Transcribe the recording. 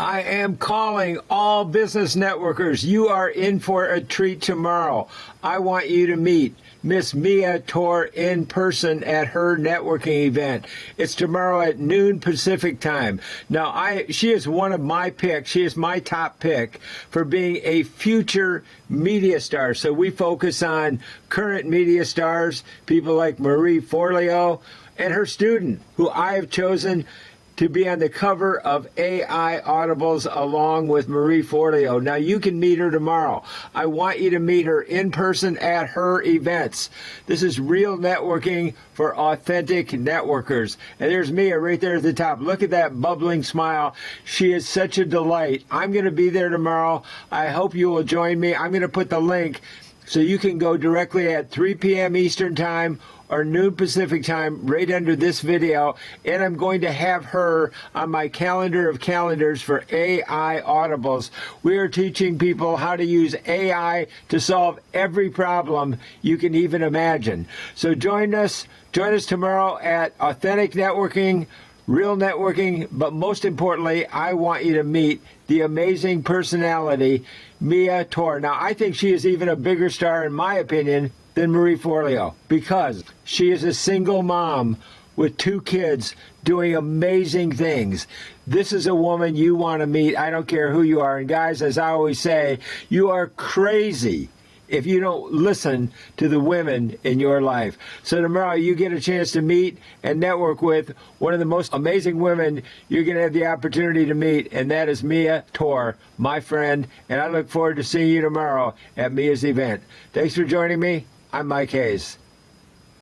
I am calling all business networkers. You are in for a treat tomorrow. I want you to meet Miss Mia Torr in person at her networking event. It's tomorrow at noon Pacific time. Now, she is one of my picks. She is my top pick for being a future media star. So we focus on current media stars, people like Marie Forleo, and her student, who I have chosen to be on the cover of AI Audibles along with Marie Forleo. Now, you can meet her tomorrow. I want you to meet her in person at her events. This is real networking for authentic networkers. And there's Mia right there at the top. Look at that bubbling smile. She is such a delight. I'm going to be there tomorrow. I hope you will join me. I'm going to put the link so you can go directly at 3 p.m. Eastern Time or noon Pacific Time right under this video. And I'm going to have her on my calendar of calendars for AI Audibles. We are teaching people how to use AI to solve every problem you can even imagine. So join us tomorrow at Authentic Networking, Real Networking, but most importantly, I want you to meet the amazing personality, Mia Torr. Now, I think she is even a bigger star, in my opinion, than Marie Forleo, because she is a single mom with 2 kids doing amazing things. This is a woman you want to meet. I don't care who you are. And guys, as I always say, you are crazy if you don't listen to the women in your life. So tomorrow you get a chance to meet and network with one of the most amazing women you're going to have the opportunity to meet, and that is Mia Torr, my friend. And I look forward to seeing you tomorrow at Mia's event. Thanks for joining me. I'm Mike Hayes.